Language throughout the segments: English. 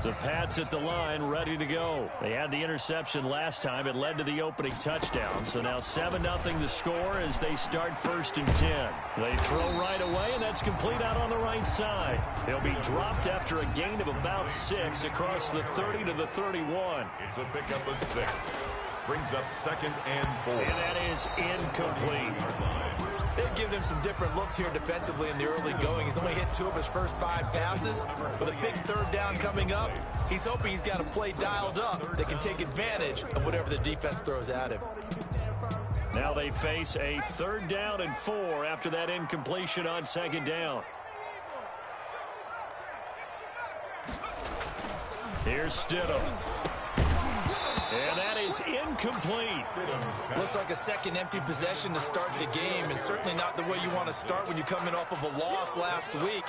The Pats at the line, ready to go. They had the interception last time. It led to the opening touchdown. So now 7-0 to score as they start 1st and 10. They throw right away, and that's complete out on the right side. They'll be dropped after a gain of about 6 across the 30 to the 31. It's a pickup of 6. Brings up 2nd and 4. And that is incomplete. They've given him some different looks here defensively in the early going. He's only hit 2 of his first 5 passes. With a big 3rd down coming up, he's hoping he's got a play dialed up that can take advantage of whatever the defense throws at him. Now they face a 3rd down and 4 after that incompletion on 2nd down. Here's Stidham. And that is incomplete. Looks like a second empty possession to start the game, and certainly not the way you want to start when you come in off of a loss last week.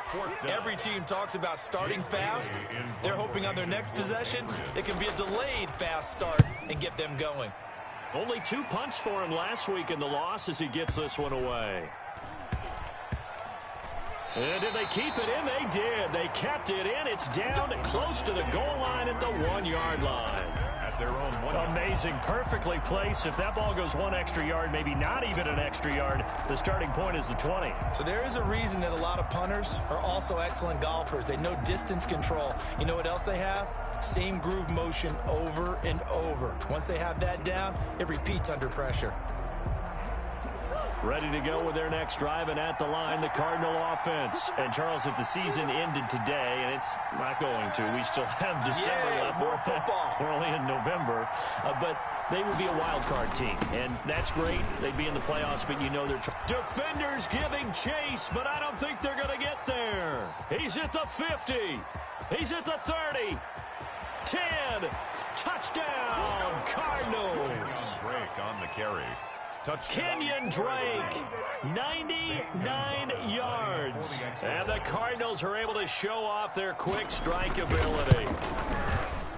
Every team talks about starting fast. They're hoping on their next possession it can be a delayed fast start and get them going. Only 2 punts for him last week in the loss as he gets this one away. And did they keep it in? They did. They kept it in. It's down close to the goal line at the 1-yard line. Their own 1 yard. Amazing, perfectly placed. If that ball goes 1 extra yard, maybe not even an extra yard, the starting point is the 20. So there is a reason that a lot of punters are also excellent golfers. They know distance control. You know what else they have? Same groove motion over and over. Once they have that down, it repeats under pressure. Ready to go with their next drive, and at the line, the Cardinal offense. And, Charles, if the season ended today, and it's not going to, we still have December left. More football. We're only in November. But they would be a wild card team, and that's great. They'd be in the playoffs, but you know they're defenders giving chase, but I don't think they're going to get there. He's at the 50. He's at the 30. 10. Touchdown, Cardinals. Drake on the carry. Kenyon Drake, 99 yards. And the Cardinals are able to show off their quick strike ability.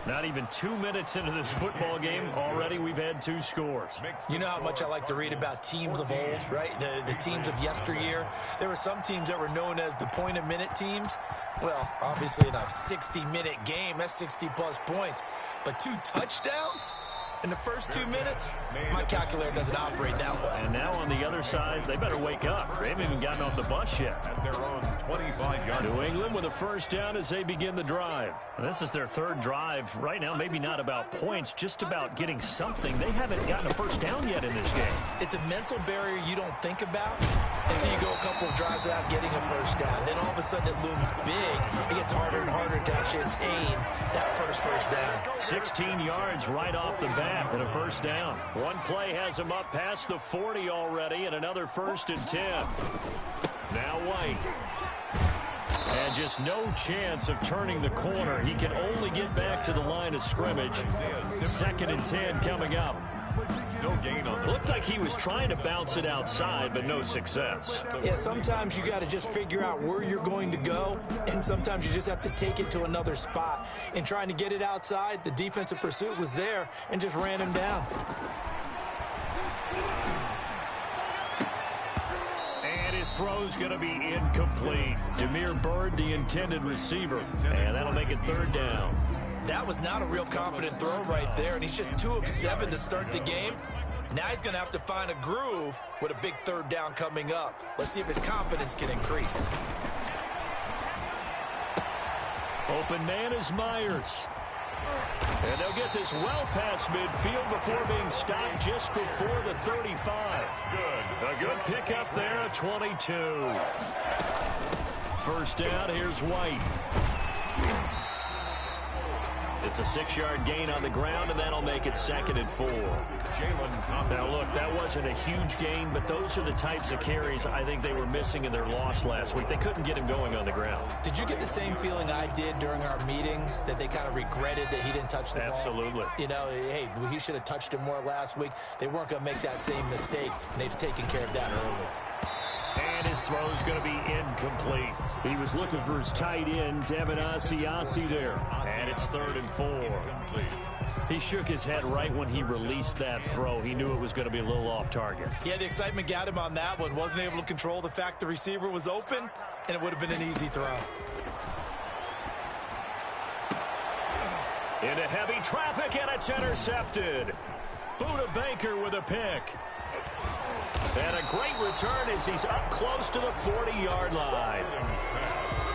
Not even 2 minutes into this football game, already we've had 2 scores. You know how much I like to read about teams of old, right? The teams of yesteryear. There were some teams that were known as the point-a-minute teams. Well, obviously in a 60-minute game, that's 60-plus points. But 2 touchdowns in the first 2 minutes? My calculator doesn't operate that way. And now on the other side, they better wake up. They haven't even gotten off the bus yet. At their own 25-yard. New England with a 1st down as they begin the drive. And this is their 3rd drive. Right now, maybe not about points, just about getting something. They haven't gotten a 1st down yet in this game. It's a mental barrier you don't think about until you go a couple of drives without getting a 1st down. Then all of a sudden it looms big. It gets harder and harder to actually attain that first down. 16 yards right off the bat and a 1st down. One play has him up past the 40 already, and another 1st and 10. Now White. And just no chance of turning the corner. He can only get back to the line of scrimmage. 2nd and 10 coming up. No gain on it. Looked like he was trying to bounce it outside, but no success. Yeah, sometimes you got to just figure out where you're going to go, and sometimes you just have to take it to another spot. In trying to get it outside, the defensive pursuit was there and just ran him down. And his throw's going to be incomplete. Demir Bird, the intended receiver, and that'll make it 3rd down. That was not a real confident throw right there, and he's just 2 of 7 to start the game. Now he's going to have to find a groove with a big 3rd down coming up. Let's see if his confidence can increase. Open man is Myers. And they'll get this well past midfield before being stopped just before the 35. Good. A good pickup there at 22. 1st down, here's White. It's a 6-yard gain on the ground, and that'll make it 2nd and 4. Now, look, that wasn't a huge gain, but those are the types of carries I think they were missing in their loss last week. They couldn't get him going on the ground. Did you get the same feeling I did during our meetings, that they kind of regretted that he didn't touch the ball? Absolutely. You know, hey, he should have touched it more last week. They weren't going to make that same mistake, and they've taken care of that early. And his throw's going to be incomplete. He was looking for his tight end, Devin Asiasi there. And it's 3rd and 4. He shook his head right when he released that throw. He knew it was going to be a little off target. Yeah, the excitement got him on that one. Wasn't able to control the fact the receiver was open, and it would have been an easy throw. Into heavy traffic, and it's intercepted. Buda Baker with a pick. And a great return as he's up close to the 40-yard line.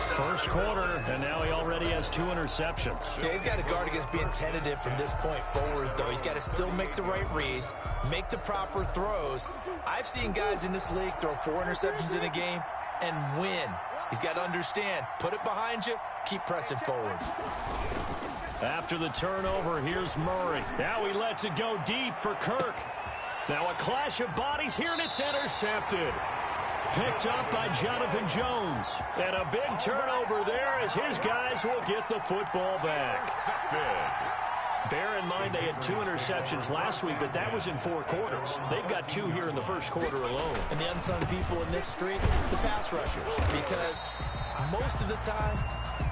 First quarter, and now he already has 2 interceptions. Yeah, he's got to guard against being tentative from this point forward, though. He's got to still make the right reads, make the proper throws. I've seen guys in this league throw 4 interceptions in a game and win. He's got to understand, put it behind you, keep pressing forward. After the turnover, here's Murray. Now he lets it go deep for Kirk. Now a clash of bodies here, and it's intercepted. Picked up by Jonathan Jones. And a big turnover there as his guys will get the football back. Bear in mind they had 2 interceptions last week, but that was in 4 quarters. They've got 2 here in the first quarter alone. And the unsung people in this streak, the pass rushers, because most of the time,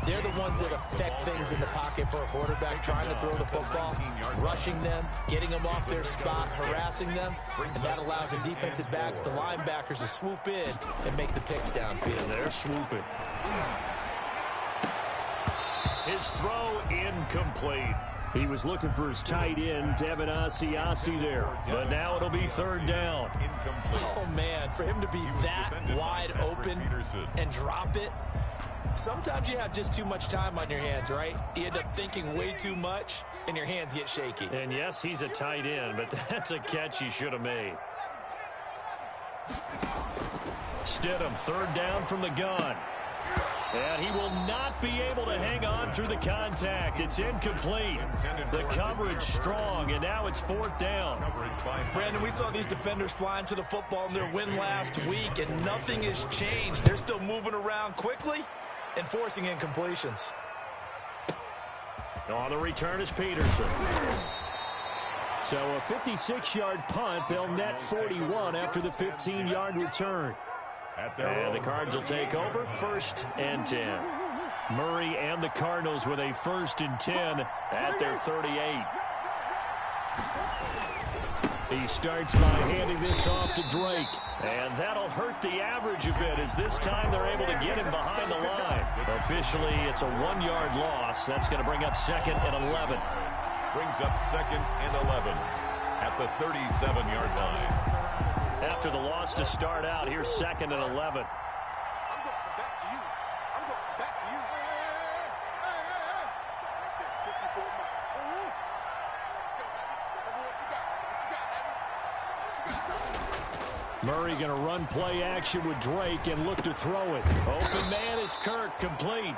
they're the ones that affect things in the pocket for a quarterback, trying to throw the football, rushing them, getting them off their spot, harassing them, and that allows the defensive backs, the linebackers, to swoop in and make the picks downfield. They're swooping. His throw incomplete. He was looking for his tight end, Devin Asiasi there, but now it'll be 3rd down. Oh, man, for him to be that wide open and drop it, sometimes you have just too much time on your hands, right? You end up thinking way too much, and your hands get shaky. And yes, he's a tight end, but that's a catch he should have made. Stidham, 3rd down from the gun. And he will not be able to hang on through the contact. It's incomplete. The coverage strong, and now it's 4th down. Brandon, we saw these defenders flying to the football in their win last week, and nothing has changed. They're still moving around quickly and forcing incompletions. On the return is Peterson. So a 56-yard punt. They'll net 41 after the 15-yard return. And the Cards will take over 1st and 10. Murray and the Cardinals with a 1st and 10 at their 38. He starts by handing this off to Drake. And that'll hurt the average a bit as this time they're able to get him behind the line. Officially, it's a 1-yard loss. That's going to bring up 2nd and 11. Brings up 2nd and 11 at the 37-yard line. After the loss to start out, here's 2nd and 11. I'm going back to you. I'm going back to you. 54 miles. Let's go, Abby. What you got? What you got, Abby? Murray going to run play action with Drake and look to throw it. Open man is Kirk, complete.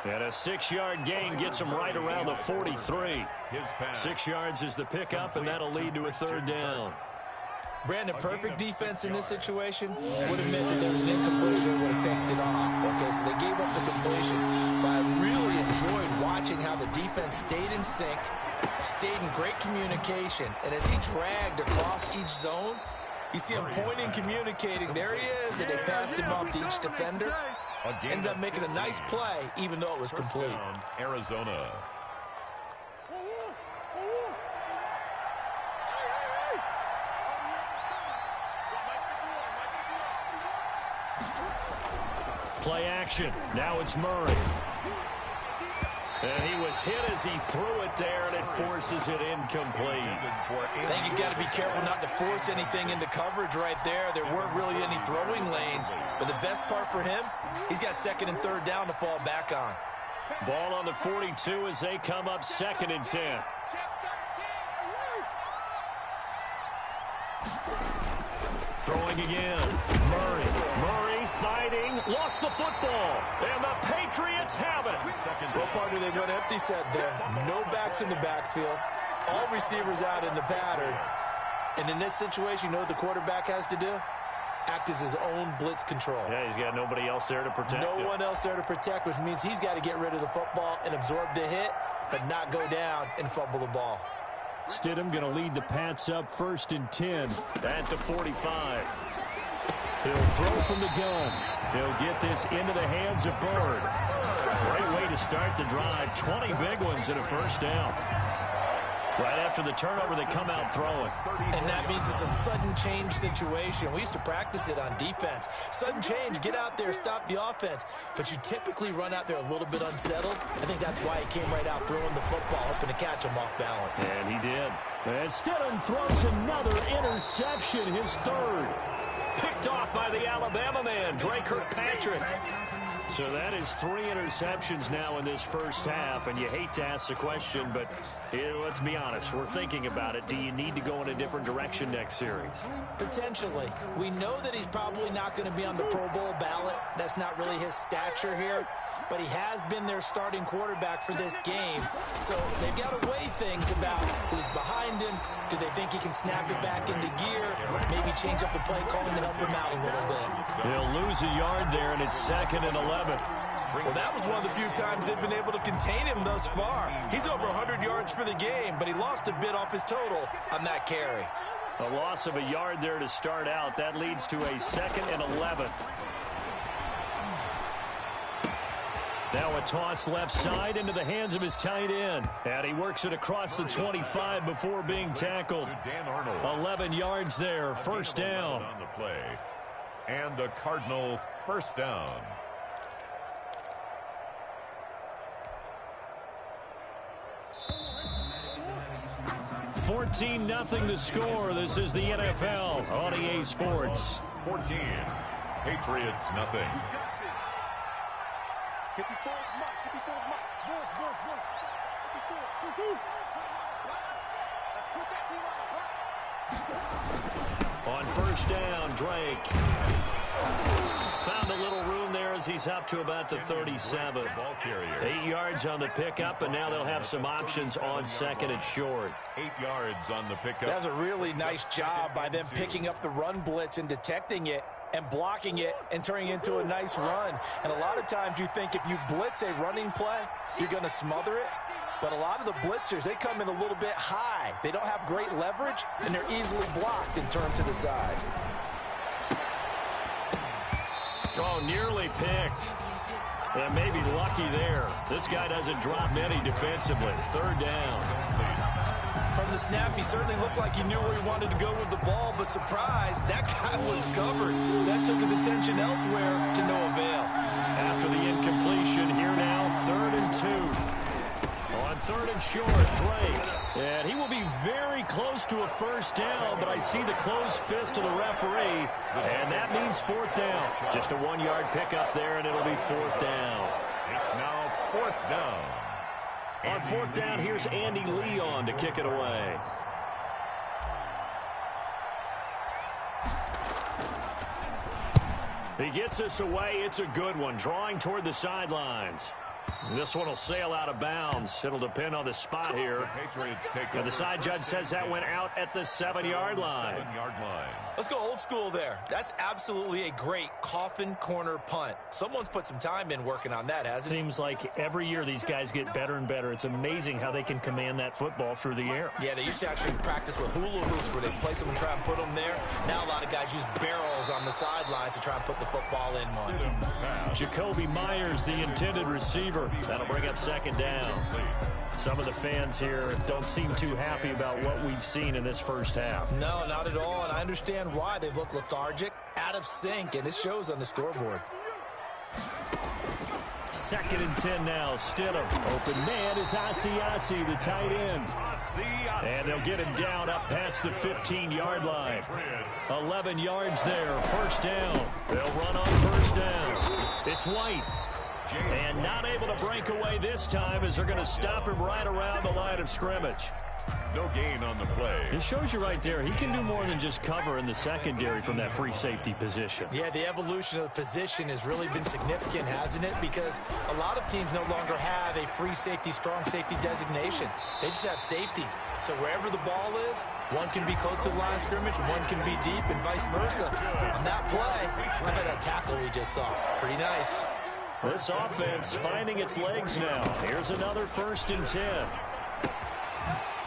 And a 6-yard gain gets him right around the 43. 6 yards is the pickup, and that'll lead to a 3rd down. Brandon, perfect defense in this situation would have meant that there was an incompletion and would have picked it off. Okay, so they gave up the completion. But I really enjoyed watching how the defense stayed in sync, stayed in great communication, and as he dragged across each zone, you see him pointing, communicating. There he is, and they passed him off to each defender. Ended up making a nice play, even though it was complete. Arizona. Play action. Now it's Murray. And he was hit as he threw it there, and it forces it incomplete. I think he's got to be careful not to force anything into coverage right there. There weren't really any throwing lanes. But the best part for him, he's got 2nd and 3rd down to fall back on. Ball on the 42 as they come up 2nd and 10. Throwing again. Murray fighting. Lost the football. And the Patriots have it. What part do they go to empty set there? No backs in the backfield. All receivers out in the pattern. And in this situation, you know what the quarterback has to do? Act as his own blitz control. Yeah, he's got nobody else there to protect him. No one else there to protect, which means he's got to get rid of the football and absorb the hit, but not go down and fumble the ball. Stidham going to lead the Pats up 1st and 10 at the 45. He'll throw from the gun. He'll get this into the hands of Bird. Great way to start the drive. 20 big ones and a 1st down. Right after the turnover, they come out throwing. And that means it's a sudden change situation. We used to practice it on defense. Sudden change, get out there, stop the offense. But you typically run out there a little bit unsettled. I think that's why he came right out throwing the football, hoping to catch him off balance. And he did. And Stidham throws another interception, his third. Picked off by the Alabama man, Dre Kirkpatrick. So that is 3 interceptions now in this first half, and you hate to ask the question, but let's be honest, we're thinking about it. Do you need to go in a different direction next series? Potentially. We know that he's probably not going to be on the Pro Bowl ballot. That's not really his stature here, but he has been their starting quarterback for this game. So they've got to weigh things about who's behind him. Do they think he can snap it back into gear? Maybe change up the play calling to help him out a little bit. They'll lose a yard there, and it's 2nd and 11. Well, that was one of the few times they've been able to contain him thus far. He's over 100 yards for the game, but he lost a bit off his total on that carry. A loss of a yard there to start out. That leads to a 2nd and 11. Now a toss left side into the hands of his tight end. And he works it across the 25 before being tackled. 11 yards there, first down. On the play. And a Cardinal first down. 14-0 the score. This is the NFL on EA Sports. 14. Patriots, nothing. On first down, Drake found a little room there as he's up to about the 37. Ball carrier. 8 yards on the pickup, and now they'll have some options on 2nd and short. 8 yards on the pickup. That's a really nice job by them picking up the run blitz and detecting it and blocking it and turning it into a nice run. And a lot of times you think if you blitz a running play, you're going to smother it. But a lot of the blitzers, they come in a little bit high. They don't have great leverage, and they're easily blocked and turned to the side. Oh, nearly picked. That may be lucky there. This guy doesn't drop many defensively. 3rd down. From the snap, he certainly looked like he knew where he wanted to go with the ball, but surprise, that guy was covered. So that took his attention elsewhere to no avail. After the incompletion, here now, 3rd and 2. On 3rd and short, Drake. And he will be very close to a first down, but I see the closed fist of the referee, and that means 4th down. Just a 1-yard pickup there, and it'll be 4th down. It's now 4th down. On 4th down, here's Andy Leon to kick it away. He gets us away. It's a good one. Drawing toward the sidelines. This one will sail out of bounds. It'll depend on the spot here. And the side judge says that went out at the 7-yard line. 7-yard line. Let's go old school there. That's absolutely a great coffin corner punt. Someone's put some time in working on that, hasn't it? Seems like every year these guys get better and better. It's amazing how they can command that football through the air. Yeah, they used to actually practice with hula hoops where they place them and try and put them there. Now a lot of guys use barrels on the sidelines to try and put the football in one. Jacoby Myers, the intended receiver. That'll bring up 2nd down. Some of the fans here don't seem too happy about what we've seen in this first half. No, not at all, and I understand why. They've looked lethargic, out of sync, and it shows on the scoreboard. 2nd and 10 now. Stidham. Open man is Asiasi, the tight end. And they'll get him down up past the 15-yard line. 11 yards there. First down. They'll run on first down. It's White. And not able to break away this time as they're going to stop him right around the line of scrimmage. No gain on the play. It shows you right there, he can do more than just cover in the secondary from that free safety position. Yeah, the evolution of the position has really been significant, hasn't it? Because a lot of teams no longer have a free safety, strong safety designation. They just have safeties. So wherever the ball is, one can be close to the line of scrimmage, one can be deep, and vice versa. On that play, how about that tackle we just saw? Pretty nice. This offense finding its legs now. Here's another 1st and 10.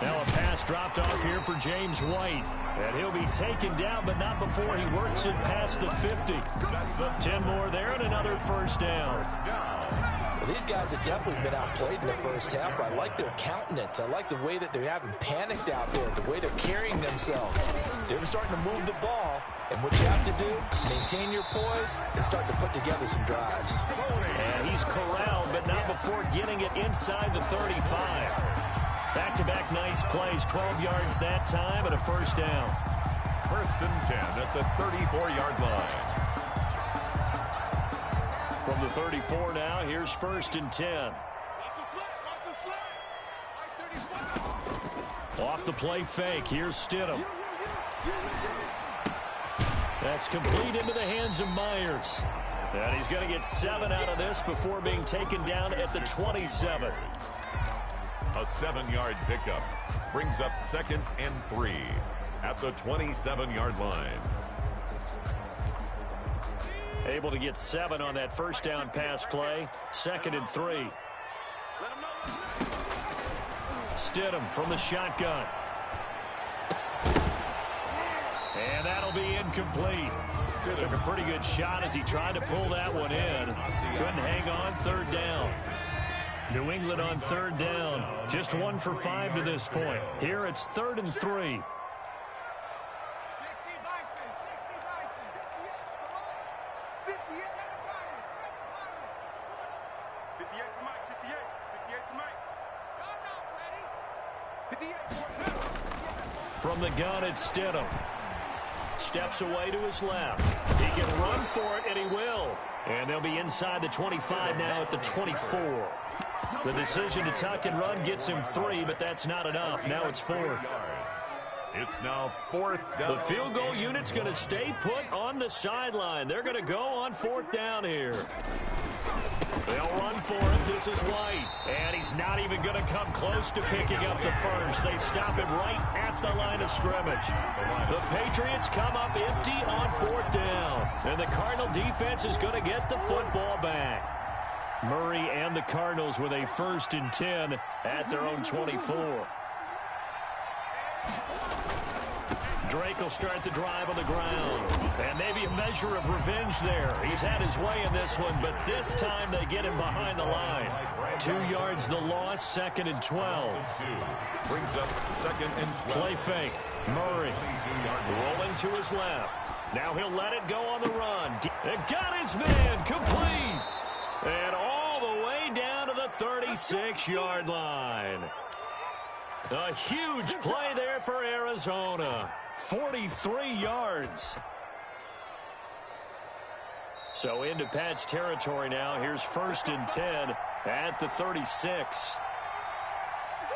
Now a pass dropped off here for James White. And he'll be taken down, but not before he works it past the 50. 10 more there and another first down. These guys have definitely been outplayed in the first half, but I like their countenance. I like the way that they're having panicked out there, the way they're carrying themselves. They're starting to move the ball, and what you have to do, maintain your poise and start to put together some drives. And he's corralled, but not before getting it inside the 35. Back-to-back nice plays, 12 yards that time, and a first down. First and 10 at the 34-yard line. From the 34 now, here's first and 10. Off the play fake, here's Stidham. That's complete into the hands of Myers. And he's going to get 7 out of this before being taken down at the 27. A 7-yard pickup brings up 2nd and 3 at the 27-yard line. Able to get 7 on that first down pass play. 2nd and 3. Stidham from the shotgun. And that'll be incomplete. Took a pretty good shot as he tried to pull that one in. Couldn't hang on, 3rd down. New England on 3rd down. Just 1 for 5 to this point. Here it's 3rd and 3. From the gun, it's Stidham. Steps away to his left. He can run for it, and he will. And they'll be inside the 25 now at the 24. The decision to tuck and run gets him 3, but that's not enough. Now it's 4th. It's now 4th down. The field goal unit's going to stay put on the sideline. They're going to go on 4th down here. They'll run for it. This is White. And he's not even going to come close to picking up the first. They stop him right at the line of scrimmage. The Patriots come up empty on 4th down. And the Cardinal defense is going to get the football back. Murray and the Cardinals with a 1st and 10 at their own 24. Drake will start the drive on the ground. And maybe a measure of revenge there. He's had his way in this one, but this time they get him behind the line. 2 yards the loss, 2nd and 12. Brings up 2nd and 12. Play fake. Murray rolling to his left. Now he'll let it go on the run. And got his man complete. And all the way down to the 36-yard line. A huge play there for Arizona. 43 yards. So into Pat's territory now. Here's 1st and 10 at the 36.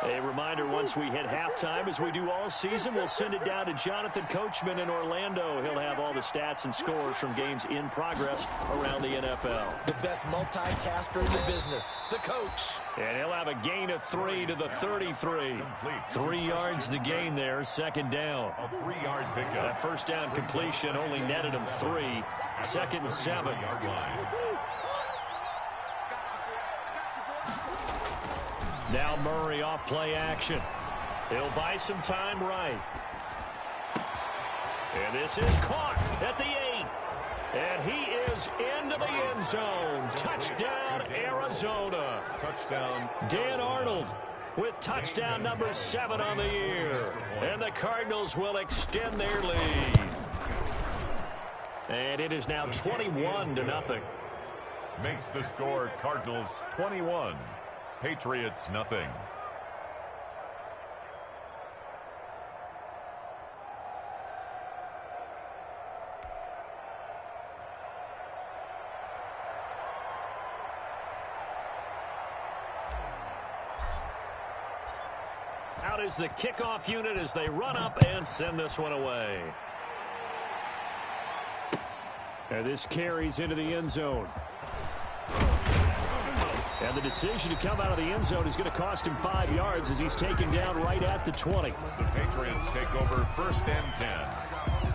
A reminder, once we hit halftime, as we do all season, we'll send it down to Jonathan Coachman in Orlando. He'll have all the stats and scores from games in progress around the NFL. The best multitasker in the business, the coach. And he'll have a gain of 3 to the 33. 3 yards the gain there, 2nd down. A 3-yard pickup. That first down completion only netted him 3. 2nd and 7. Now Murray off play action. He'll buy some time right. And this is caught at the 8. And he is into the end zone. Touchdown, Arizona. Touchdown. Dan Arnold with touchdown number 7 on the year. And the Cardinals will extend their lead. And it is now 21-0. Makes the score Cardinals 21. Patriots nothing. Out is the kickoff unit as they run up and send this one away. And this carries into the end zone. And the decision to come out of the end zone is going to cost him 5 yards as he's taken down right at the 20. The Patriots take over 1st and 10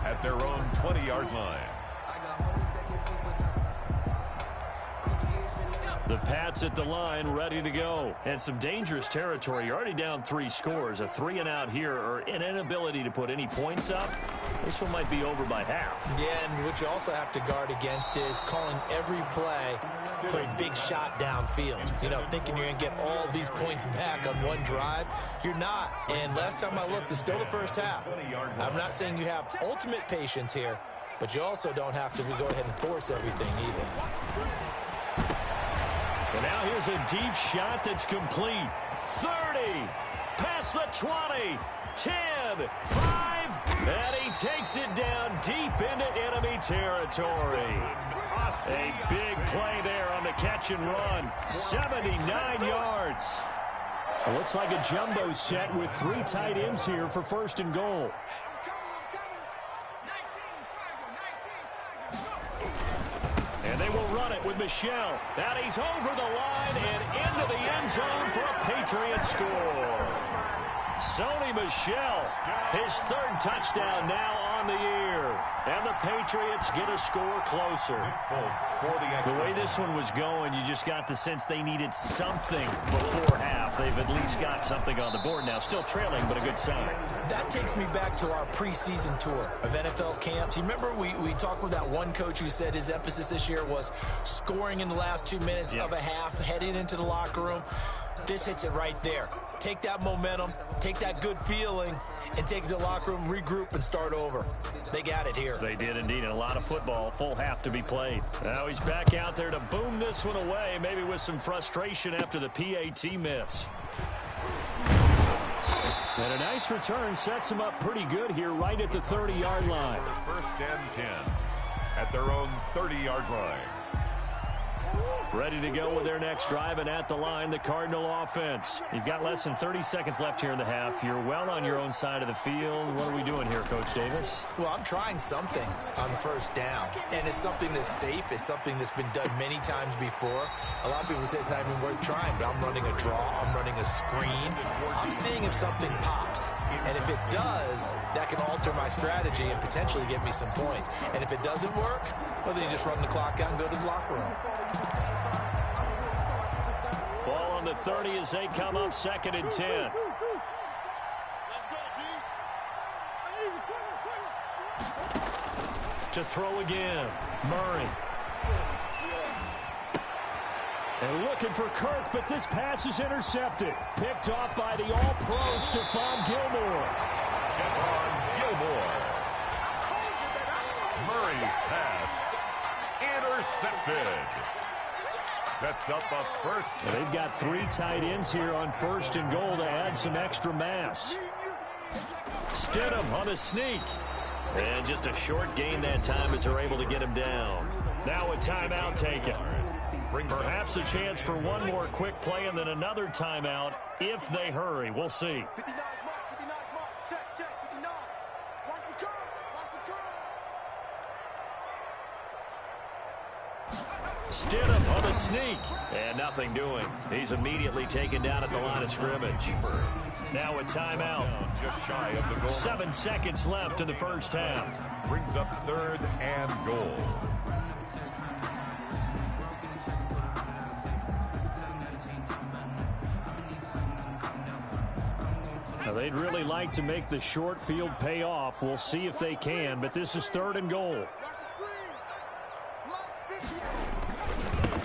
at their own 20-yard line. The Pats at the line, ready to go. And some dangerous territory. You're already down 3 scores. A 3-and-out here, or an inability to put any points up. This one might be over by half. Yeah, and what you also have to guard against is calling every play for a big shot downfield. You know, thinking you're going to get all these points back on one drive. You're not. And last time I looked, it's still the first half. I'm not saying you have ultimate patience here, but you also don't have to go ahead and force everything either. And now here's a deep shot that's complete. 30, past the 20, 10, 5, and he takes it down deep into enemy territory. A big play there on the catch and run. 79 yards. It looks like a jumbo set with 3 tight ends here for first and goal. And they will run it with Michel. And he's over the line and into the end zone for a Patriot score. Sony Michel, his 3rd touchdown now on the year. And the Patriots get a score closer. The way this one was going, you just got the sense they needed something before half. They've at least got something on the board now. Still trailing, but a good sign. That takes me back to our preseason tour of NFL camps. You remember we talked with that one coach who said his emphasis this year was scoring in the last 2 minutes of a half, heading into the locker room. This hits it right there. Take that momentum, take that good feeling, and take it to the locker room, regroup, and start over. They got it here. They did indeed. And a lot of football, full half to be played. Now he's back out there to boom this one away, maybe with some frustration after the PAT miss. And a nice return sets him up pretty good here right at the 30-yard line. First and 10 at their own 30-yard line. Ready to go with their next drive, and at the line, the Cardinal offense. You've got less than 30 seconds left here in the half. You're well on your own side of the field. What are we doing here, Coach Davis? Well, I'm trying something on first down, and it's something that's safe. It's something that's been done many times before. A lot of people say it's not even worth trying, but I'm running a draw. I'm running a screen. I'm seeing if something pops, and if it does, that can alter my strategy and potentially get me some points. And if it doesn't work, well, then you just run the clock out and go to the locker room. Ball on the 30 as they come up 2nd and 10. To throw again, Murray. And looking for Kirk, but this pass is intercepted. Picked off by the all-pro Stephon Gilmore. Stephon Gilmore. Murray's pass intercepted. Sets up a first. They've got 3 tight ends here on 1st and goal to add some extra mass. Stidham on the sneak. And just a short gain that time as they're able to get him down. Now a timeout taken. Perhaps a chance for one more quick play and then another timeout if they hurry. We'll see. 59 mark, check, 59. Watch the curl, Stidham on the sneak. And nothing doing. He's immediately taken down at the line of scrimmage. Now a timeout. Just shy of the goal. 7 seconds left in the first half. Brings up 3rd and goal. Now they'd really like to make the short field pay off. We'll see if they can, but this is 3rd and goal.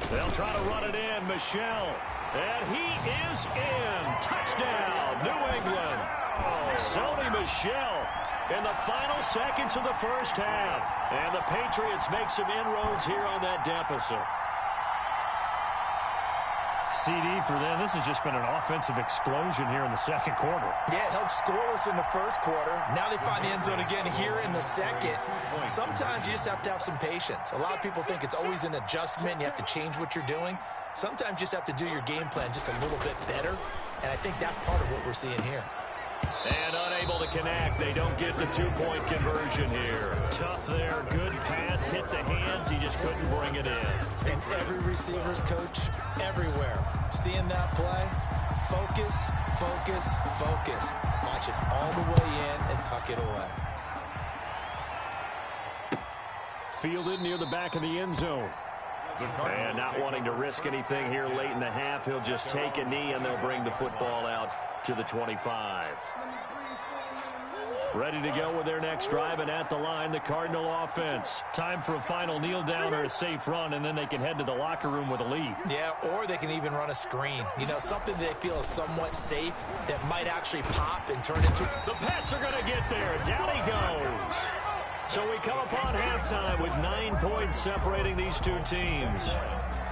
They'll try to run it in, Michel. And he is in. Touchdown, New England. Sony Michel in the final seconds of the first half. And the Patriots make some inroads here on that deficit. CD for them. This has just been an offensive explosion here in the 2nd quarter. Yeah, it held scoreless in the 1st quarter. Now they find the end zone again here in the 2nd. Sometimes you just have to have some patience. A lot of people think it's always an adjustment. You have to change what you're doing. Sometimes you just have to do your game plan just a little bit better. And I think that's part of what we're seeing here. And unable to connect. They don't get the 2-point conversion here. Tough there. Good pass. Hit the hands. He just couldn't bring it in. And every receiver's coach everywhere. Seeing that play, focus, focus, focus. Watch it all the way in and tuck it away. Fielded near the back of the end zone. And not wanting to risk anything here late in the half, he'll just take a knee, and they'll bring the football out to the 25. Ready to go with their next drive, and at the line, the Cardinal offense. Time for a final kneel down or a safe run, and then they can head to the locker room with a lead. Yeah, or they can even run a screen. You know, something they feel is somewhat safe that might actually pop and turn into... The Pats are going to get there. Down he goes. So we come upon halftime with 9 points separating these two teams.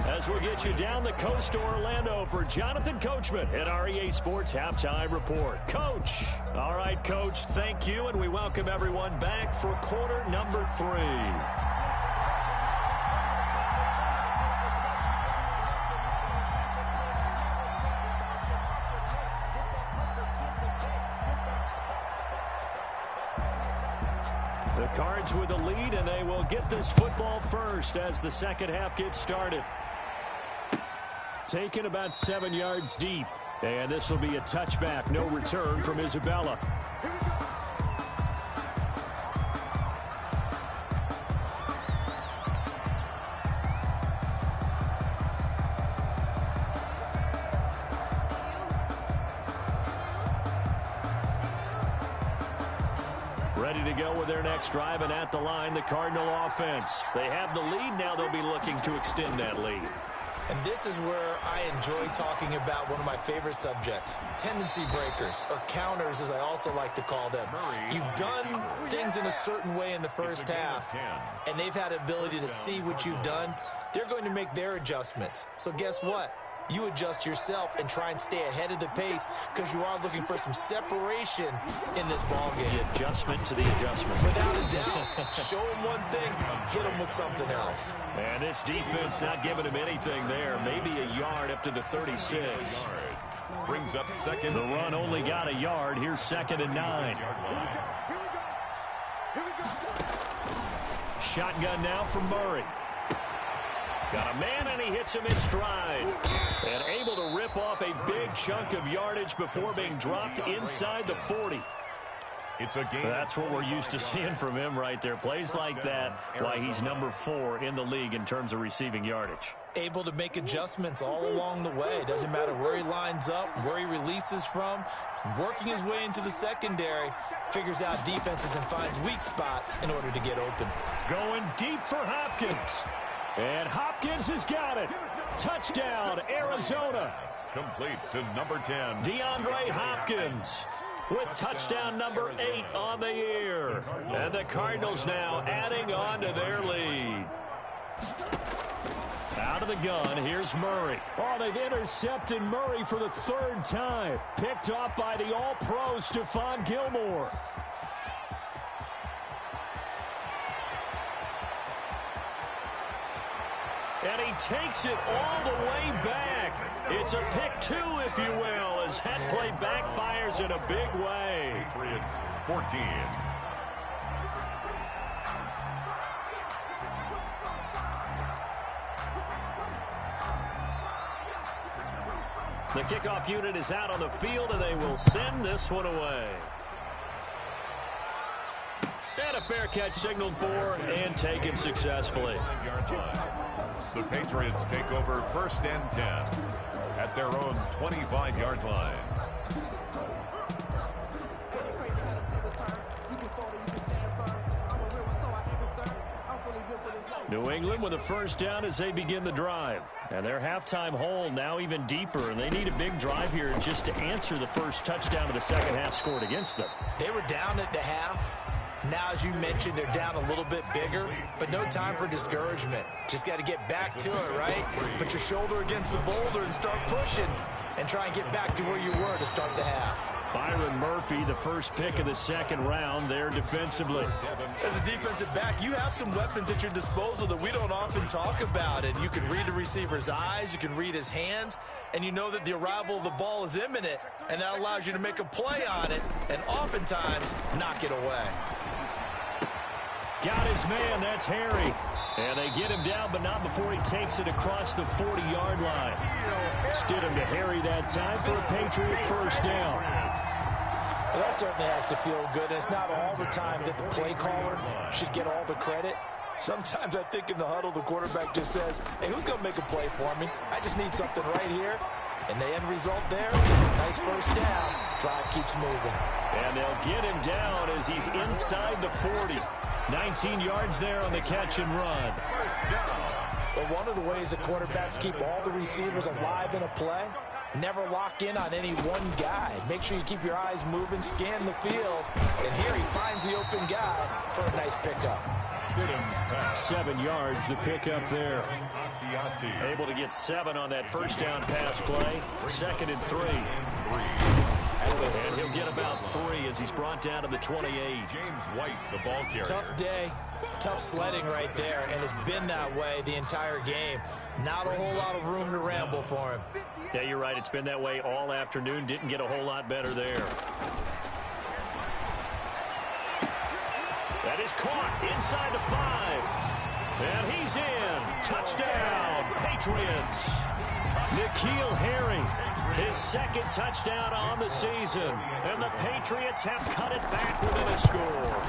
As we'll get you down the coast to Orlando for Jonathan Coachman at our EA Sports Halftime Report. Coach. All right, Coach, thank you, and we welcome everyone back for quarter number 3. The Cards with the lead, and they will get this football first as the second half gets started. Taken about 7 yards deep, and this will be a touchback. No return from Isabella. Ready to go with their next drive, and at the line, the Cardinal offense. They have the lead. Now they'll be looking to extend that lead. And this is where I enjoy talking about one of my favorite subjects, tendency breakers, or counters as I also like to call them. You've done things in a certain way in the first half, and they've had ability to see what you've done. They're going to make their adjustments. So guess what? You adjust yourself and try and stay ahead of the pace because you are looking for some separation in this ball game. The adjustment to the adjustment. Without a doubt. Show them one thing, hit them with something else. And this defense not giving him anything there. Maybe a yard up to the 36. Brings up second. The run only got a yard. Here's 2nd and 9. Shotgun now from Murray. Got a man, and he hits him in stride. And able to rip off a big chunk of yardage before being dropped inside the 40. It's a game. That's what we're used to seeing from him right there. Plays like that, why he's number 4 in the league in terms of receiving yardage. Able to make adjustments all along the way. Doesn't matter where he lines up, where he releases from. Working his way into the secondary. Figures out defenses and finds weak spots in order to get open. Going deep for Hopkins. And Hopkins has got it. Touchdown, Arizona. Complete to number 10. DeAndre Hopkins with touchdown number 8 on the year. And the Cardinals now adding on to their lead. Out of the gun, here's Murray. Oh, they've intercepted Murray for the 3rd time. Picked off by the All-Pro Stephon Gilmore. And he takes it all the way back. It's a pick 2, if you will, as that play backfires in a big way. Patriots 14. The kickoff unit is out on the field, and they will send this one away. And a fair catch signaled for and taken successfully. The Patriots take over 1st and 10 at their own 25-yard line. New England with a 1st down as they begin the drive. And their halftime hole now even deeper, and they need a big drive here just to answer the first touchdown of the second half scored against them. They were down at the half. Now, as you mentioned, they're down a little bit bigger, but no time for discouragement. Just got to get back to it, right? Put your shoulder against the boulder and start pushing and try and get back to where you were to start the half. Byron Murphy, the first pick of the 2nd round there defensively. As a defensive back, you have some weapons at your disposal that we don't often talk about. And you can read the receiver's eyes, you can read his hands, and you know that the arrival of the ball is imminent, and that allows you to make a play on it and oftentimes knock it away. Got his man, that's Harry. And they get him down, but not before he takes it across the 40-yard line. Stood him to Harry that time for a Patriot 1st down. Well, that certainly has to feel good. And it's not all the time that the play caller should get all the credit. Sometimes I think in the huddle, the quarterback just says, hey, who's going to make a play for me? I just need something right here. And the end result there, nice first down. Drive keeps moving. And they'll get him down as he's inside the 40. 19 yards there on the catch and run. But one of the ways that quarterbacks keep all the receivers alive in a play, never lock in on any one guy. Make sure you keep your eyes moving, scan the field. And here he finds the open guy for a nice pickup. 7 yards, the pickup there. Able to get 7 on that first down pass play. 2nd and 3. And he'll get about 3 as he's brought down to the 28. James White, the ball carrier. Tough day, tough sledding right there, and it's been that way the entire game. Not a whole lot of room to ramble for him. Yeah, you're right. It's been that way all afternoon. Didn't get a whole lot better there. That is caught inside the 5. And he's in. Touchdown, Patriots. N'Keal Harry, his 2nd touchdown on the season. And the Patriots have cut it back within a score.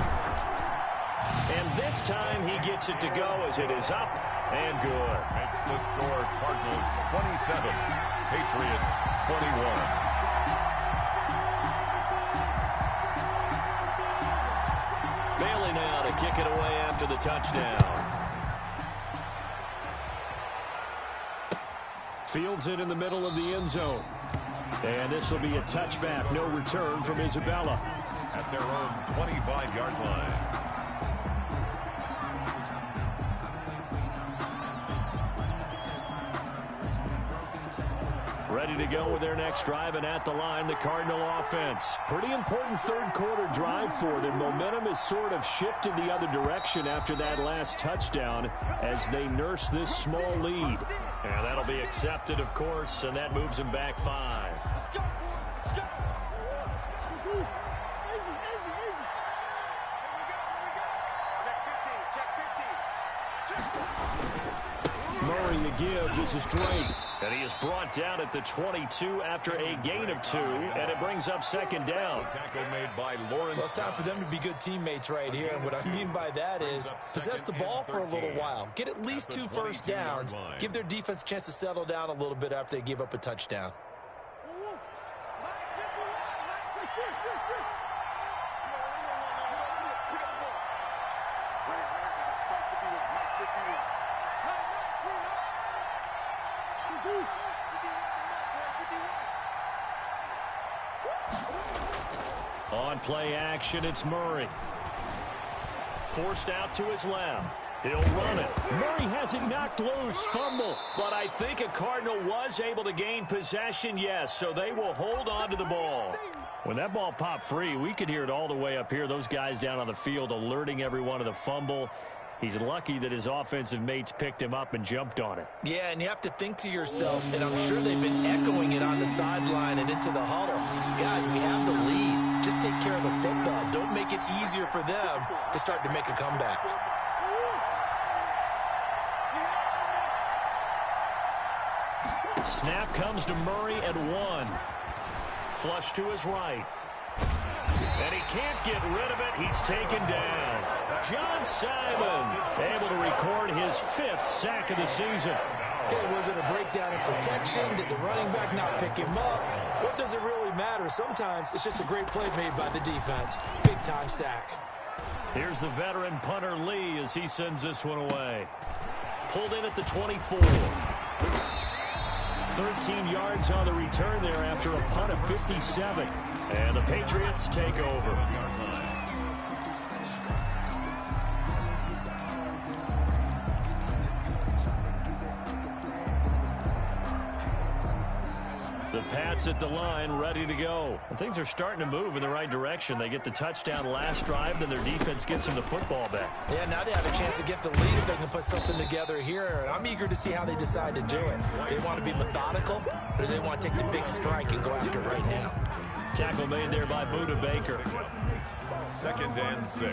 And this time he gets it to go as it is up and good. Makes the score Cardinals 27, Patriots 21. Bailey now to kick it away after the touchdown. Fields it in the middle of the end zone. And this will be a touchback. No return from Isabella. At their own 25-yard line. Ready to go with their next drive, and at the line, the Cardinal offense. Pretty important third-quarter drive for them. Momentum has sort of shifted the other direction after that last touchdown as they nurse this small lead. And that'll be accepted, of course, and that moves them back 5. Murray the give. This is Drake. And he is brought down at the 22 after a gain of 2, and it brings up 2nd down. Tackle made by Lawrence. Well, it's time for them to be good teammates right here. And what I mean by that is possess the ball for a little while. Get at least 2 first downs. Give their defense a chance to settle down a little bit after they give up a touchdown. On play action, it's Murray. Forced out to his left. He'll run it. Murray has it knocked loose. Fumble. But I think a Cardinal was able to gain possession, yes. So they will hold on to the ball. When that ball popped free, we could hear it all the way up here. Those guys down on the field alerting everyone of the fumble. He's lucky that his offensive mates picked him up and jumped on it. Yeah, and you have to think to yourself, and I'm sure they've been echoing it on the sideline and into the huddle. Guys, we have the lead. Just take care of the football. Don't make it easier for them to start to make a comeback. Snap comes to Murray at 1. Flush to his right. And he can't get rid of it. He's taken down. John Simon able to record his 5th sack of the season. Okay, was it a breakdown in protection? Did the running back not pick him up? What does it really matter? Sometimes it's just a great play made by the defense. Big-time sack. Here's the veteran punter Lee as he sends this one away. Pulled in at the 24. 13 yards on the return there after a punt of 57. And the Patriots take over. The Pats at the line, ready to go. And things are starting to move in the right direction. They get the touchdown last drive, then their defense gets them the football back. Yeah, now they have a chance to get the lead if they can put something together here. And I'm eager to see how they decide to do it. Do they want to be methodical, or do they want to take the big strike and go after it right now? Tackle made there by Buda Baker. 2nd and 6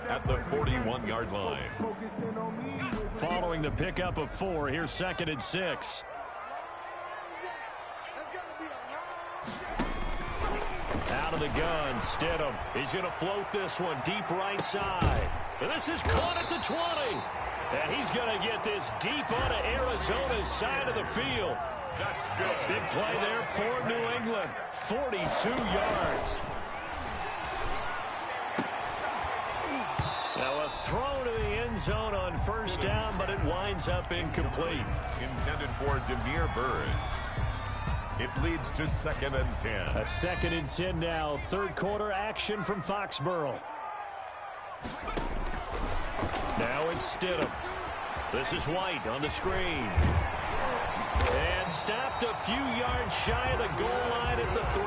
at the 41-yard line. Following the pickup of 4, here's 2nd and 6. Out of the gun, Stidham. He's going to float this one deep right side. This is caught at the 20. And he's going to get this deep onto Arizona's side of the field. That's good. Big play there for New England. 42 yards. Now a throw to the end zone on first down, but it winds up incomplete. Intended for Demir Bird. It leads to 2nd and 10. A 2nd and 10 now. Third quarter action from Foxborough. Now it's Stidham. This is White on the screen. And stopped a few yards shy of the goal line at the 3.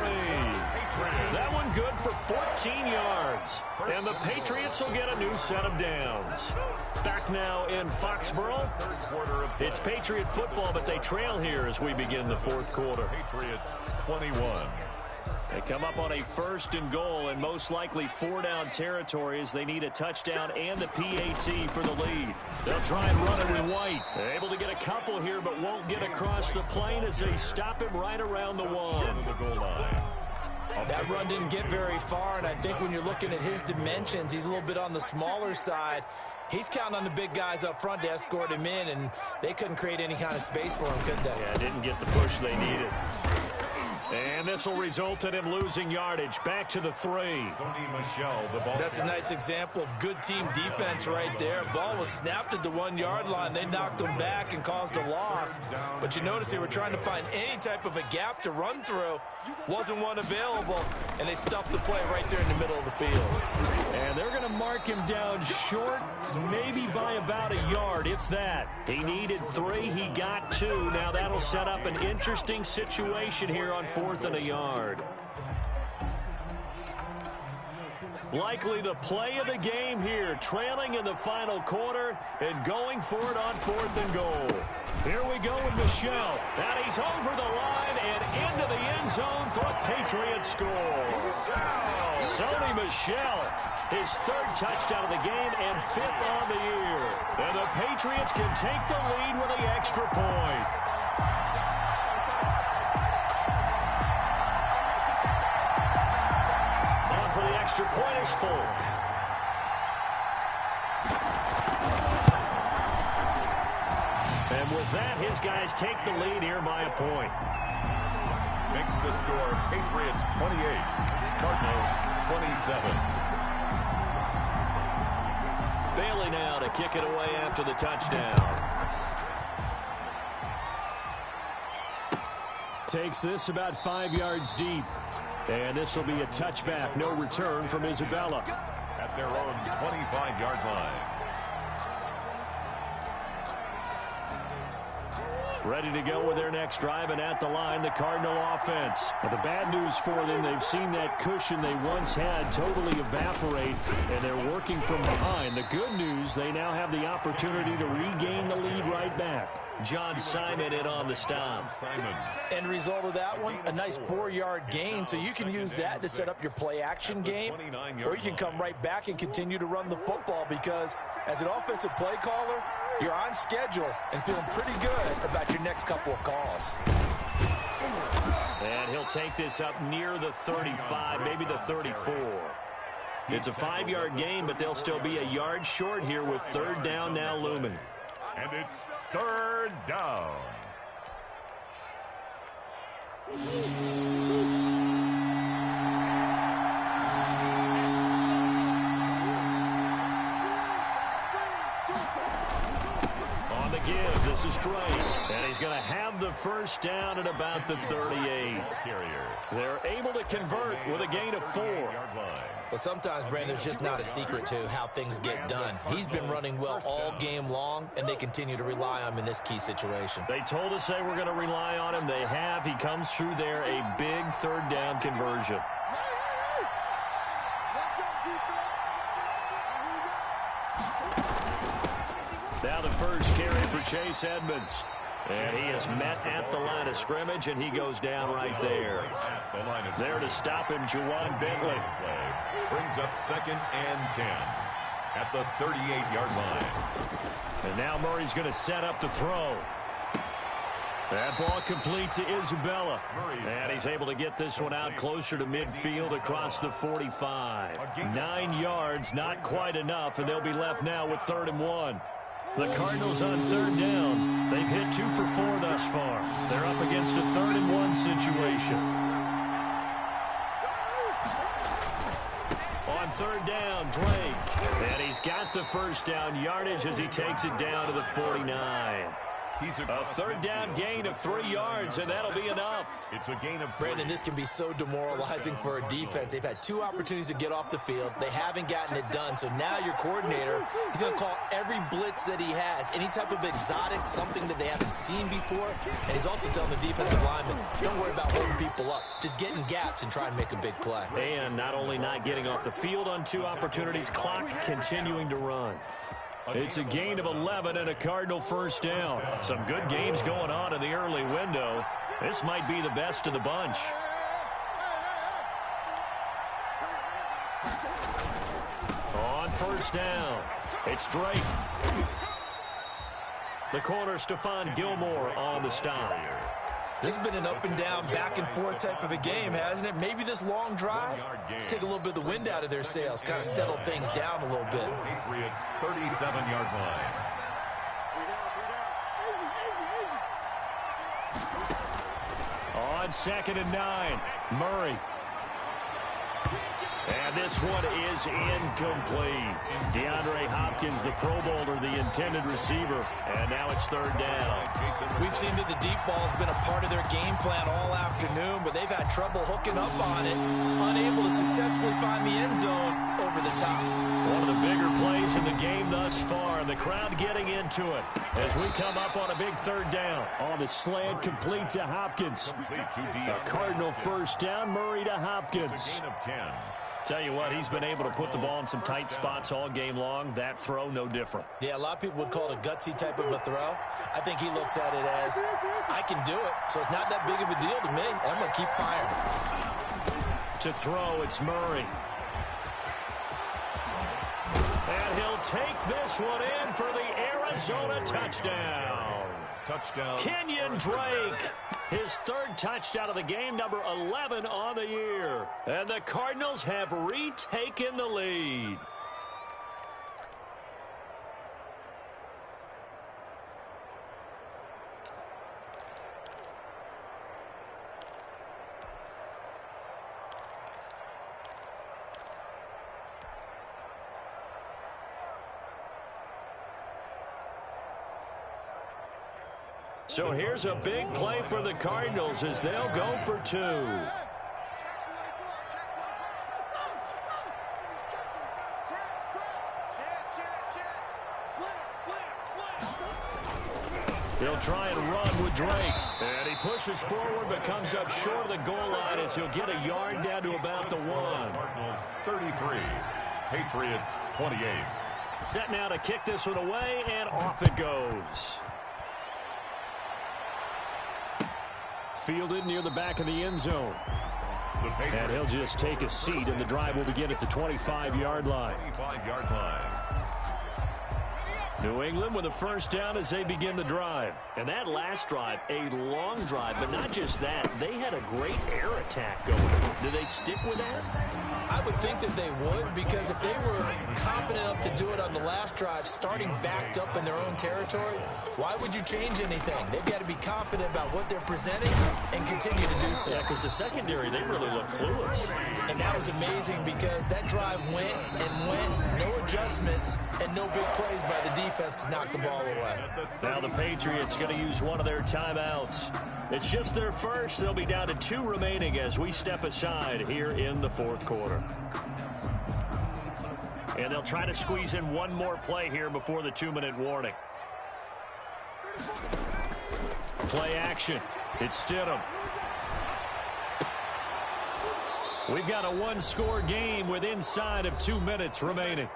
That one good for 14 yards. And the Patriots will get a new set of downs. Back now in Foxborough. It's Patriot football, but they trail here as we begin the fourth quarter. Patriots 21. They come up on a 1st and goal and most likely 4-down territory as they need a touchdown and the PAT for the lead. They'll try and run it with White. They're able to get a couple here but won't get across the plane as they stop him right around the 1. The goal line. That run didn't get very far, and I think when you're looking at his dimensions, he's a little bit on the smaller side. He's counting on the big guys up front to escort him in, and they couldn't create any kind of space for him, could they? Yeah, didn't get the push they needed. And this will result in him losing yardage. Back to the 3. Sony Michel, the ball. That's a nice example of good team defense right there. Ball was snapped at the 1-yard line. They knocked him back and caused a loss. But you notice they were trying to find any type of a gap to run through. Wasn't one available, and they stuffed the play right there in the middle of the field. And they're going to mark him down short, maybe by about a yard, if that. He needed 3. He got 2. Now that'll set up an interesting situation here on 4th and a yard. Likely the play of the game here, trailing in the final quarter and going for it on 4th and goal. Here we go with Michel. And he's over the line and into the end zone for a Patriot score. Sony Michel, his 3rd touchdown of the game and 5th on the year. And the Patriots can take the lead with the extra point. On for the extra point is Folk. And with that, his guys take the lead here by a point. Makes the score Patriots 28, Cardinals 27. Bailey now to kick it away after the touchdown. Takes this about 5 yards deep. And this will be a touchback. No return from Isabella. At their own 25-yard line. Ready to go with their next drive, and at the line, the Cardinal offense. But the bad news for them, they've seen that cushion they once had totally evaporate, and they're working from behind. The good news, they now have the opportunity to regain the lead right back. John Simon in on the stop. End result of that one, a nice 4-yard gain, so you can use that to set up your play-action game, or you can come right back and continue to run the football because as an offensive play caller, you're on schedule and feeling pretty good about your next couple of calls. And he'll take this up near the 35, maybe the 34. It's a 5-yard gain, but they'll still be a yard short here with 3rd down now looming. And it's 3rd down. On the give, this is Drake. And he's going to have the 1st down at about the 38. They're able to convert with a gain of 4. Well, sometimes, Brandon, there's just not a secret to how things get done. He's been running well all game long, and they continue to rely on him in this key situation. They told us they were going to rely on him. They have. He comes through there, a big 3rd down conversion. Now the first carry for Chase Edmonds. And he is met at the line of scrimmage, and he goes down right there. There to stop him, Juwan Bentley. Brings up 2nd and 10 at the 38-yard line. And now Murray's going to set up to throw. That ball complete to Isabella. And he's able to get this one out closer to midfield across the 45. 9 yards, not quite enough, and they'll be left now with 3rd and 1. The Cardinals on 3rd down. They've hit 2 for 4 thus far. They're up against a 3rd and 1 situation. On 3rd down, Drake. And he's got the first down yardage as he takes it down to the 49. A 3rd down gain of 3 yards, and that'll be enough. It's a gain of 3. Brandon, this can be so demoralizing for a defense. They've had 2 opportunities to get off the field. They haven't gotten it done. So now your coordinator, he's going to call every blitz that he has, any type of exotic, something that they haven't seen before. And he's also telling the defensive lineman, don't worry about holding people up. Just get in gaps and try and make a big play. And not only not getting off the field on 2 opportunities, clock continuing to run. It's a gain of 11 and a Cardinal first down. Some good games going on in the early window. This might be the best of the bunch. On 1st down, it's Drake. The corner, Stephon Gilmore, on the stop. This has been an up-and-down, back-and-forth type of a game, hasn't it? Maybe this long drive, take a little bit of the wind out of their sails, kind of settle things down a little bit. Patriots 37-yard line. On 2nd and 9, Murray. And this one is incomplete. DeAndre Hopkins, the Pro Bowler, the intended receiver. And now it's 3rd down. We've seen that the deep ball has been a part of their game plan all afternoon, but they've had trouble hooking up on it, unable to successfully find the end zone over the top. One of the bigger plays in the game thus far, and the crowd getting into it as we come up on a big 3rd down. On the slant, complete to Hopkins. A Cardinal first down, Murray to Hopkins. It's a gain of 10. Tell you what, he's been able to put the ball in some tight spots all game long. That throw, no different. Yeah, a lot of people would call it a gutsy type of a throw. I think he looks at it as, I can do it, so it's not that big of a deal to me, and I'm going to keep firing. To throw, it's Murray. And he'll take this one in for the Arizona touchdown. Touchdown. Kenyon Drake. His 3rd touchdown of the game, number 11 on the year. And the Cardinals have retaken the lead. So here's a big play for the Cardinals as they'll go for 2. They'll try and run with Drake. And he pushes forward but comes up short of the goal line as he'll get a yard down to about the 1. Cardinals 33. Patriots 28. Set now to kick this one away, and off it goes. Fielded near the back of the end zone. And he'll just take a seat, and the drive will begin at the 25-yard line. 25-yard line. New England with a first down as they begin the drive. And that last drive, a long drive, but not just that. They had a great air attack going. Do they stick with that? I would think that they would, because if they were confident enough to do it on the last drive, starting backed up in their own territory, why would you change anything? They've got to be confident about what they're presenting and continue to do so. Yeah, because the secondary, they really look clueless. And that was amazing because that drive went and went, no adjustments, and no big plays by the defense to knock the ball away. Now the Patriots going to use one of their timeouts. It's just their first. They'll be down to 2 remaining as we step aside here in the 4th quarter. And they'll try to squeeze in one more play here before the 2-minute warning. Play action. It's Stidham. We've got a 1-score game with inside of 2 minutes remaining.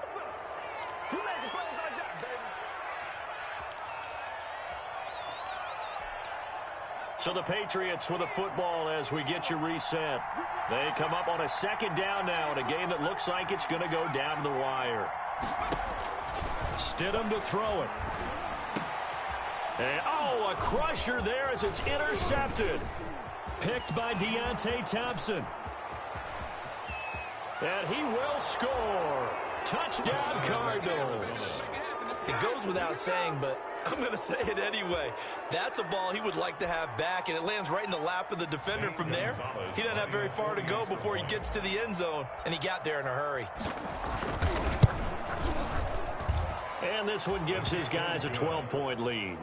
So the Patriots with a football as we get you reset. They come up on a 2nd down now in a game that looks like it's going to go down the wire. Stidham to throw it. And, oh, a crusher there as it's intercepted. Picked by Deontay Thompson. And he will score. Touchdown, Cardinals. It goes without saying, but I'm going to say it anyway. That's a ball he would like to have back, and it lands right in the lap of the defender from there. He doesn't have very far to go before he gets to the end zone, and he got there in a hurry. And this one gives his guys a 12-point lead.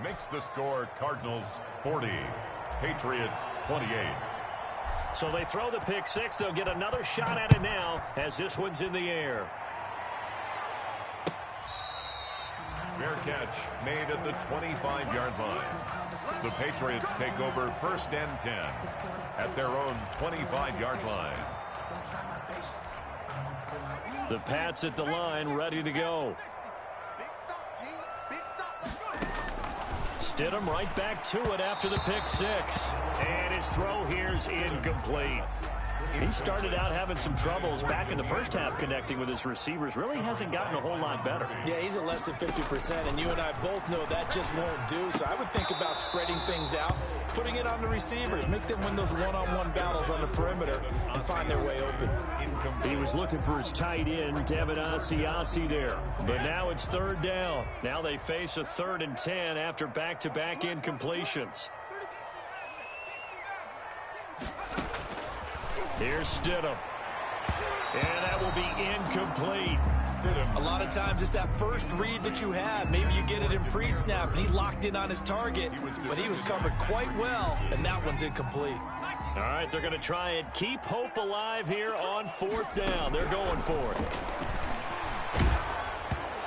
Makes the score Cardinals 40, Patriots 28. So they throw the pick six. They'll get another shot at it now as this one's in the air. Fair catch made at the 25-yard line. The Patriots take over 1st and 10 at their own 25-yard line. The Pats at the line, ready to go. Stidham right back to it after the pick six. And his throw here's incomplete. He started out having some troubles back in the first half connecting with his receivers. Really hasn't gotten a whole lot better. Yeah, he's at less than 50%, and you and I both know that just won't do. So I would think about spreading things out, putting it on the receivers, make them win those one-on-one battles on the perimeter and find their way open. He was looking for his tight end, Devin Asiasi there. But now it's 3rd down. Now they face a 3rd and 10 after back-to-back incompletions. Here's Stidham. And that will be incomplete. Stidham. A lot of times it's that first read that you have. Maybe you get it in pre-snap, and he locked in on his target, but he was covered quite well, and that one's incomplete. All right, they're going to try and keep hope alive here on 4th down. They're going for it.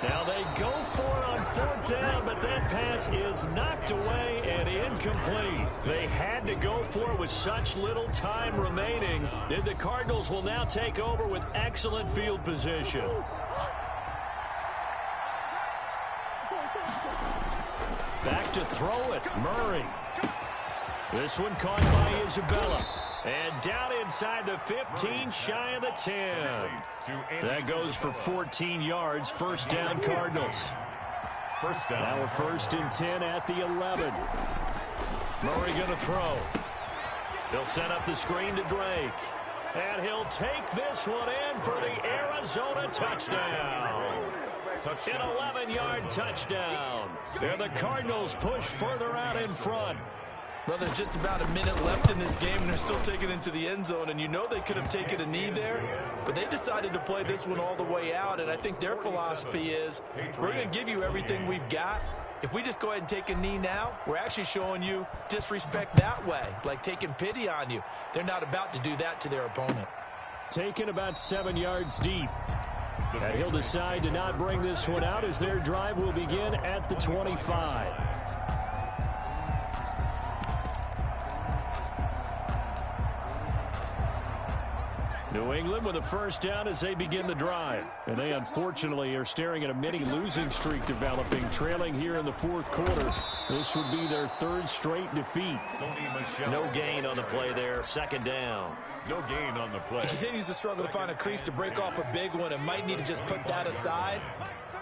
Now they go for it on 4th down, but that pass is knocked away and incomplete. They had to go for it with such little time remaining. Then the Cardinals will now take over with excellent field position. Back to throw it, Murray. This one caught by Isabella. And down inside the 15, shy of the 10. That goes for 14 yards. 1st down, Cardinals. First down. Now a 1st and 10 at the 11. Murray going to throw. He'll set up the screen to Drake. And he'll take this one in for the Arizona touchdown. An 11-yard touchdown. And the Cardinals push further out in front. Well, there's just about a minute left in this game, and they're still taking it into the end zone. And you know they could have taken a knee there, but they decided to play this one all the way out. And I think their philosophy is, we're going to give you everything we've got. If we just go ahead and take a knee now, we're actually showing you disrespect that way, like taking pity on you. They're not about to do that to their opponent. Taken about 7 yards deep. And he'll decide to not bring this one out as their drive will begin at the 25. New England with a 1st down as they begin the drive. And they unfortunately are staring at a mini losing streak developing, trailing here in the 4th quarter. This would be their 3rd straight defeat. No gain on the play there. 2nd down. No gain on the play. He continues to struggle to find a crease to break off a big one and might need to just put that aside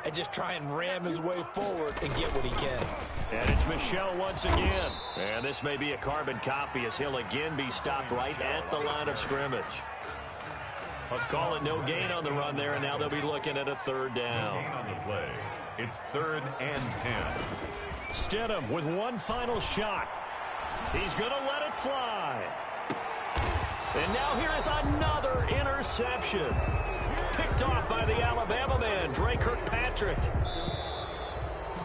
and just try and ram his way forward and get what he can. And it's Michel once again. And this may be a carbon copy as he'll again be stopped right at the line of scrimmage. Call it no gain on the run there, and now they'll be looking at a 3rd down. On the play. It's 3rd and 10. Stidham with one final shot. He's going to let it fly. And now here is another interception. Picked off by the Alabama man, Drake Kirkpatrick.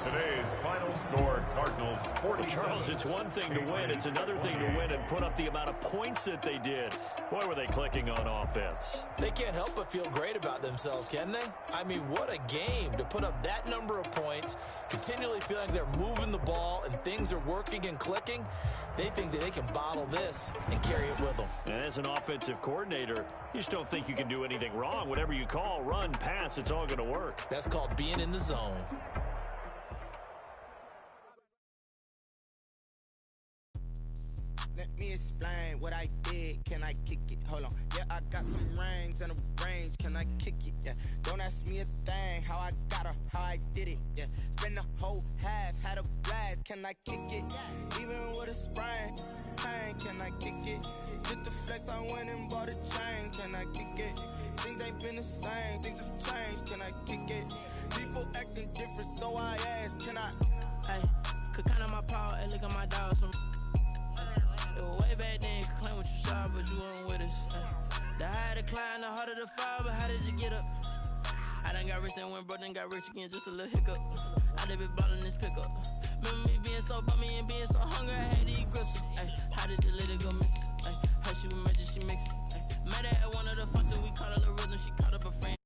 Today's final score, Cardinals 40. Charles, it's one thing to win. It's another thing to win and put up the amount of points that they did. Boy, were they clicking on offense. They can't help but feel great about themselves, can they? I mean, what a game to put up that number of points, continually feeling they're moving the ball and things are working and clicking. They think that they can bottle this and carry it with them. And as an offensive coordinator, you just don't think you can do anything wrong. Whatever you call, run, pass, it's all going to work. That's called being in the zone. Let me explain what I did. Can I kick it? Hold on. Yeah, I got some rings and a range. can I kick it? Yeah, don't ask me a thing, how I got her, how I did it. Yeah, spend the whole half, had a blast, can I kick it? Even with a sprain, pain, can I kick it? Just the flex, I went and bought a chain, can I kick it? Things ain't been the same, things have changed, can I kick it? People acting different, so I ask, can I? Hey, could count on my power, hey, look at my dogs. It was way back then, could claim what you saw, but you weren't with us. The higher the climb, the harder the fall, but how did you get up? I done got rich and went broke, then got rich again, just a little hiccup. I done been ballin' this pickup. Remember me being so bummy and being so hungry, I had to eat gristle. Ay, how did the lady go miss? Ay, how she was magic, she mixed. Met her at one of the functions, we caught her the rhythm, she caught up a friend.